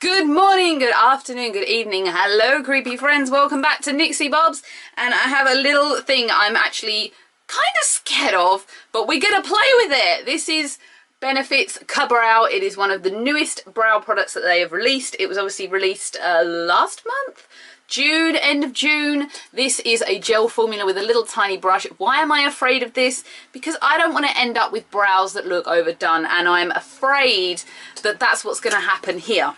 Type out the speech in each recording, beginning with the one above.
Good morning, good afternoon, good evening, hello creepy friends, welcome back to Nixie Bobs. And I have a little thing I'm actually kind of scared of, but we're gonna play with it. This is Benefit's KaBrow. It is one of the newest brow products that they have released. It was obviously released last month, June, end of June. This is a gel formula with a little tiny brush. Why am I afraid of this? Because I don't want to end up with brows that look overdone, and I'm afraid that that's what's going to happen here.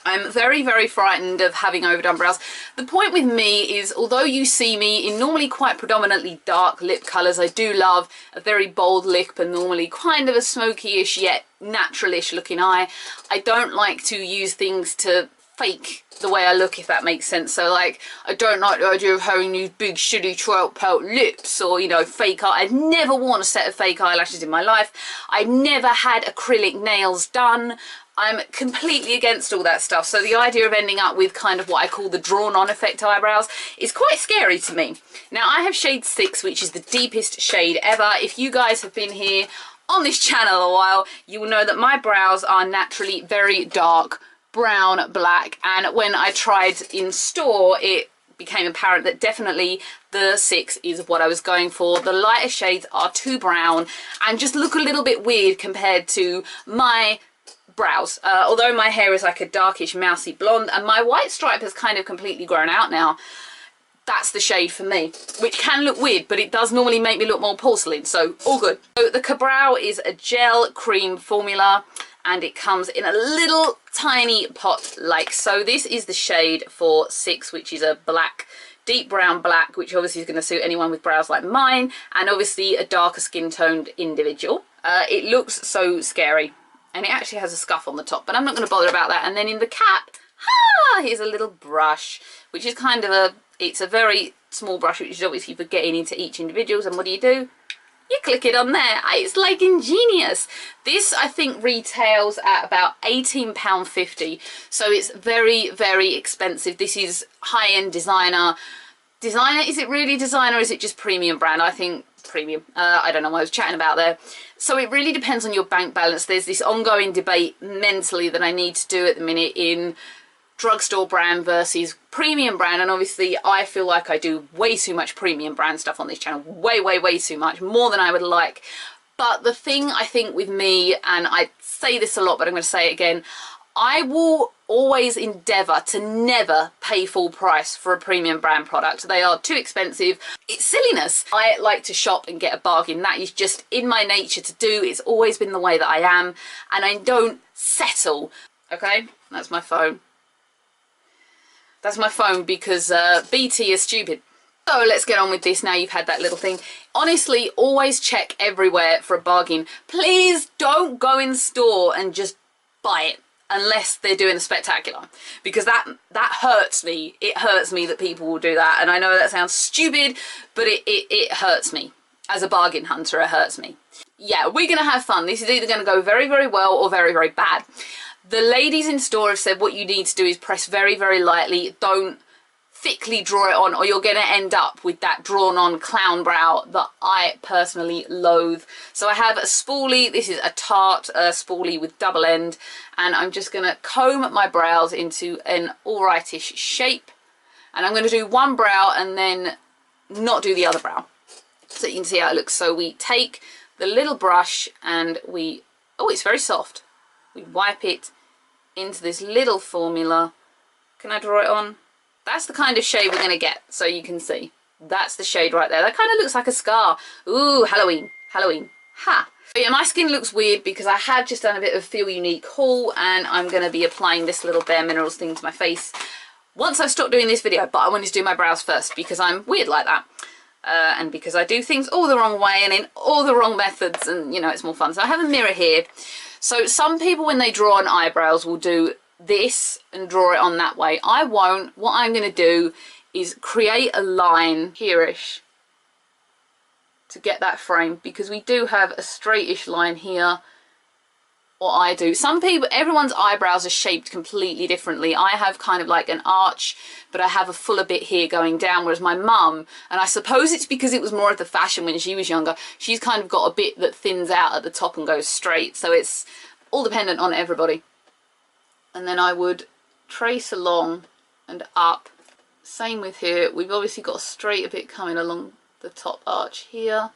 I'm very, very frightened of having overdone brows. The point with me is, although you see me in normally quite predominantly dark lip colours, I do love a very bold lip and normally kind of a smoky-ish yet natural-ish looking eye. I don't like to use things to fake the way I look, if that makes sense. So like, I don't like the idea of having these big shitty trout pelt lips, or you know, fake eye. I've never worn a set of fake eyelashes in my life. I've never had acrylic nails done. I'm completely against all that stuff. So the idea of ending up with kind of what I call the drawn on effect eyebrows is quite scary to me. Now I have shade 6, which is the deepest shade ever. If you guys have been here on this channel a while, you will know that my brows are naturally very dark brown black, and when I tried in store it became apparent that definitely the 6 is what I was going for. The lighter shades are too brown and just look a little bit weird compared to my brows, although my hair is like a darkish mousy blonde and my white stripe has kind of completely grown out now. That's the shade for me, which can look weird, but it does normally make me look more porcelain, so all good. So the KaBrow is a gel cream formula, and it comes in a little tiny pot like so. This is the shade for 6, which is a black, deep brown black, which obviously is going to suit anyone with brows like mine, and obviously a darker skin toned individual. It looks so scary, and it actually has a scuff on the top, but I'm not going to bother about that. And then in the cap, here's a little brush, which is kind of it's a very small brush, which is obviously for getting into each individuals. And what do? You click it on there. It's like ingenious. This I think retails at about £18.50, so it's very, very expensive. This is high-end designer. Is it really designer, or is it just premium brand? I think premium. I don't know what I was chatting about there. So it really depends on your bank balance. There's this ongoing debate mentally that I need to do at the minute in drugstore brand versus premium brand, and obviously I feel like I do way too much premium brand stuff on this channel, way too much, more than I would like. But the thing I think with me, and I say this a lot but I'm going to say it again, I will always endeavour to never pay full price for a premium brand product. They are too expensive. It's silliness. I like to shop and get a bargain. That is just in my nature to do. It's always been the way that I am, and I don't settle. Okay, that's my phone. That's my phone because BT is stupid. So let's get on with this now you've had that little thing. Honestly, always check everywhere for a bargain. Please don't go in store and just buy it unless they're doing a spectacular, because that hurts me. It hurts me that people will do that, and I know that sounds stupid, but it hurts me. As a bargain hunter, it hurts me. Yeah, we're gonna have fun. This is either gonna go very, very well or very, very bad. The ladies in store have said what you need to do is press very, very lightly. Don't thickly draw it on, or you're going to end up with that drawn on clown brow that I personally loathe. So I have a spoolie. This is a Tarte spoolie with double end, and I'm just going to comb my brows into an alrightish shape. And I'm going to do one brow and then not do the other brow, so you can see how it looks. So we take the little brush and we, oh, it's very soft. We wipe it into this little formula. Can I draw it on? That's the kind of shade we're going to get, so you can see. That's the shade right there. That kind of looks like a scar. Ooh, Halloween. Halloween. Ha! But yeah, my skin looks weird because I have just done a bit of Feel Unique haul, and I'm going to be applying this little Bare Minerals thing to my face once I've stopped doing this video. But I wanted to do my brows first because I'm weird like that. And because I do things all the wrong way and in all the wrong methods, and you know, it's more fun. So I have a mirror here. So some people, when they draw on eyebrows, will do this and draw it on that way. I won't. What I'm going to do is create a line here-ish to get that frame, because we do have a straightish line here, or I do. Some people, everyone's eyebrows are shaped completely differently. I have kind of like an arch, but I have a fuller bit here going down, whereas my mum, and I suppose it's because it was more of the fashion when she was younger, she's kind of got a bit that thins out at the top and goes straight. So it's all dependent on everybody. and then I would trace along and up. Same with here. We've obviously got a straighter bit coming along the top arch here.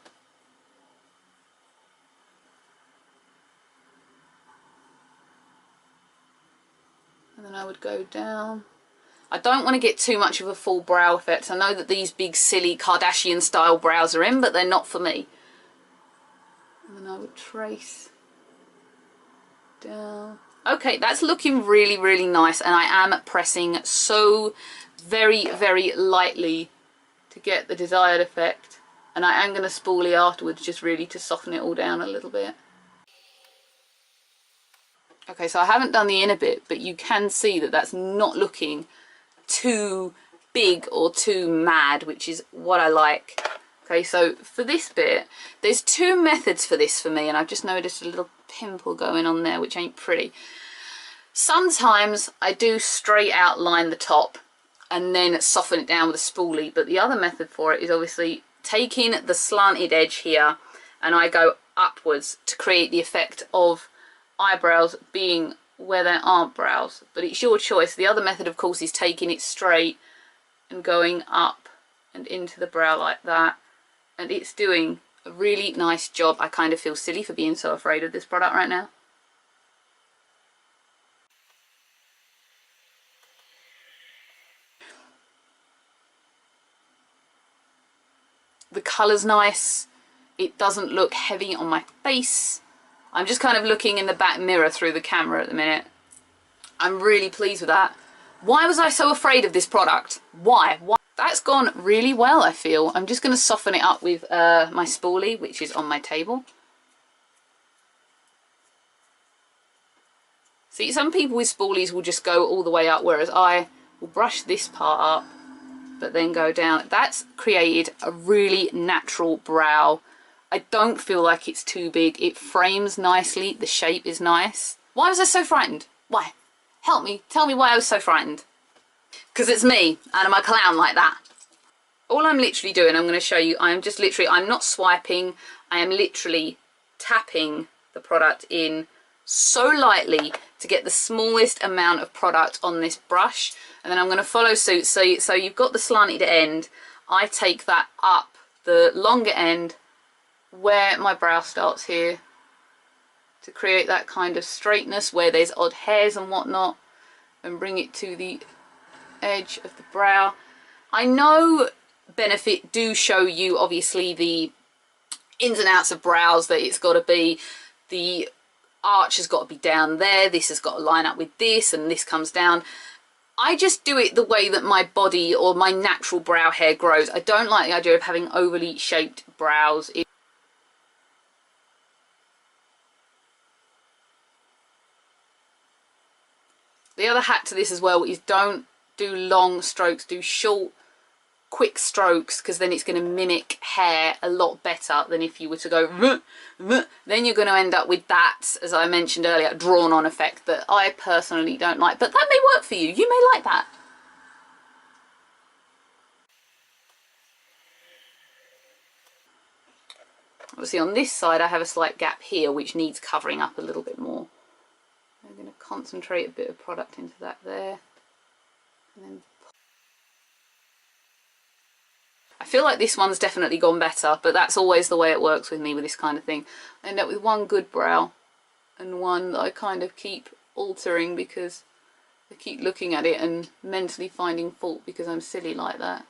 And then I would go down. I don't want to get too much of a full brow effect. I know that these big silly Kardashian style brows are in, but they're not for me. And then I would trace down. Okay, that's looking really, really nice, and I am pressing so very, very lightly to get the desired effect. And I am going to spoolie afterwards, just really to soften it all down a little bit. Okay, so I haven't done the inner bit, but you can see that that's not looking too big or too mad, which is what I like. Okay, so for this bit, there's two methods for this for me, and I've just noticed a little pimple going on there, which ain't pretty. Sometimes I do straight outline the top and then soften it down with a spoolie, but the other method for it is obviously taking the slanted edge here, and I go upwards to create the effect of eyebrows being where there aren't brows, but it's your choice. The other method, of course, is taking it straight and going up and into the brow like that, and it's doing a really nice job. I kind of feel silly for being so afraid of this product right now. The colour's nice. It doesn't look heavy on my face. I'm just kind of looking in the back mirror through the camera at the minute. I'm really pleased with that. Why was I so afraid of this product? Why? That's gone really well, I feel. I'm just going to soften it up with my spoolie, which is on my table. See, some people with spoolies will just go all the way up, whereas I will brush this part up, but then go down. That's created a really natural brow. I don't feel like it's too big. It frames nicely. The shape is nice. Why was I so frightened? Why? Help me. Tell me why I was so frightened. Because it's me, and I'm a clown like that. All I'm literally doing, I'm going to show you, I'm not swiping. I am literally tapping the product in so lightly to get the smallest amount of product on this brush. And then I'm going to follow suit. So you've got the slanted end. I take that up the longer end where my brow starts here to create that kind of straightness where there's odd hairs and whatnot, and bring it to the edge of the brow. I know Benefit do show you obviously the ins and outs of brows, that it's got to be, the arch has got to be down there, this has got to line up with this, and this comes down. I just do it the way that my body or my natural brow hair grows. I don't like the idea of having overly shaped brows. The other hack to this as well is don't do long strokes, do short, quick strokes, because then it's going to mimic hair a lot better than if you were to go vuh, vuh. Then you're going to end up with that, as I mentioned earlier, drawn on effect that I personally don't like, but that may work for you. You may like that. Obviously on this side I have a slight gap here which needs covering up a little bit more. I'm going to concentrate a bit of product into that there. And then I feel like this one's definitely gone better, but that's always the way it works with me with this kind of thing. I end up with one good brow and one that I kind of keep altering because I keep looking at it and mentally finding fault because I'm silly like that.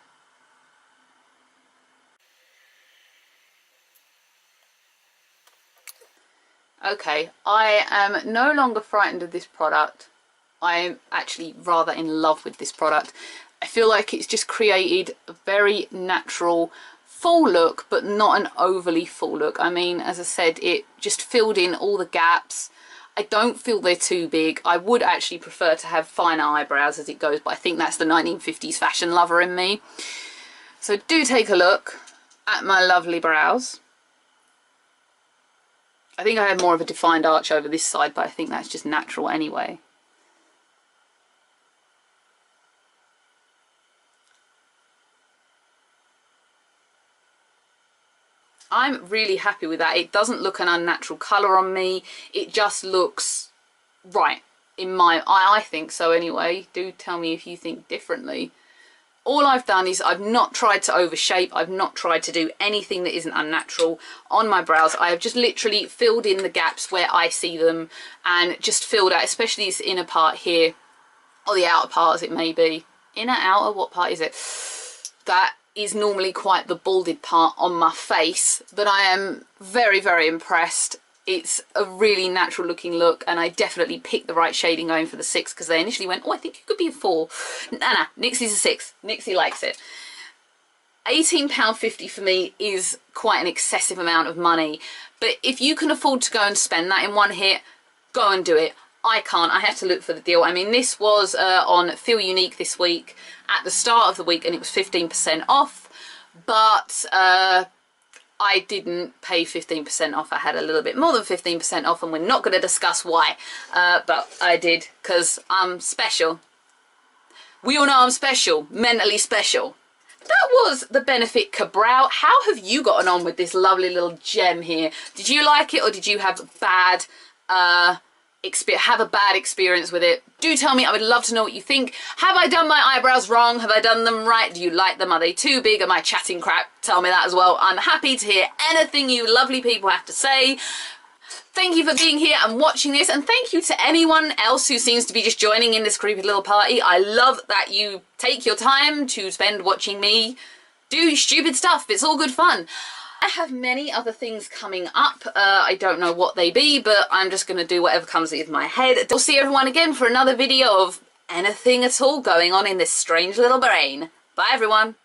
Okay, I am no longer frightened of this product. I am actually rather in love with this product. I feel like it's just created a very natural full look, but not an overly full look. I mean, as I said, it just filled in all the gaps. I don't feel they're too big. I would actually prefer to have finer eyebrows as it goes, but I think that's the 1950s fashion lover in me. So do take a look at my lovely brows. I think I have more of a defined arch over this side, but I think that's just natural anyway. I'm really happy with that. It doesn't look an unnatural colour on me. It just looks right. I think so anyway. Do tell me if you think differently. All I've done is I've not tried to overshape. I've not tried to do anything that isn't unnatural on my brows. I have just literally filled in the gaps where I see them and just filled out, especially this inner part here, or the outer part as it may be. Inner, outer, what part is it? That is normally quite the balded part on my face, but I am very, very impressed. It's a really natural looking look, and I definitely picked the right shading going for the 6, because they initially went, oh, I think you could be a 4. Nah, Nixie's a 6. Nixie likes it. £18.50 for me is quite an excessive amount of money, but if you can afford to go and spend that in one hit, go and do it. I can't. I have to look for the deal. I mean, this was on Feel Unique this week at the start of the week, and it was 15% off, but I didn't pay 15% off. I had a little bit more than 15% off, and we're not going to discuss why, but I did, because I'm special. We all know I'm special, mentally special. That was the Benefit KaBrow. How have you gotten on with this lovely little gem here? Did you like it, or did you have bad experience with it? Do tell me. I would love to know what you think. Have I done my eyebrows wrong? Have I done them right? Do you like them? Are they too big? Am I chatting crap? Tell me that as well. I'm happy to hear anything you lovely people have to say. Thank you for being here and watching this, and thank you to anyone else who seems to be just joining in this creepy little party. I love that you take your time to spend watching me do stupid stuff. It's all good fun. I have many other things coming up. I don't know what they be, but I'm just going to do whatever comes into my head. I'll see everyone again for another video of anything at all going on in this strange little brain. Bye, everyone.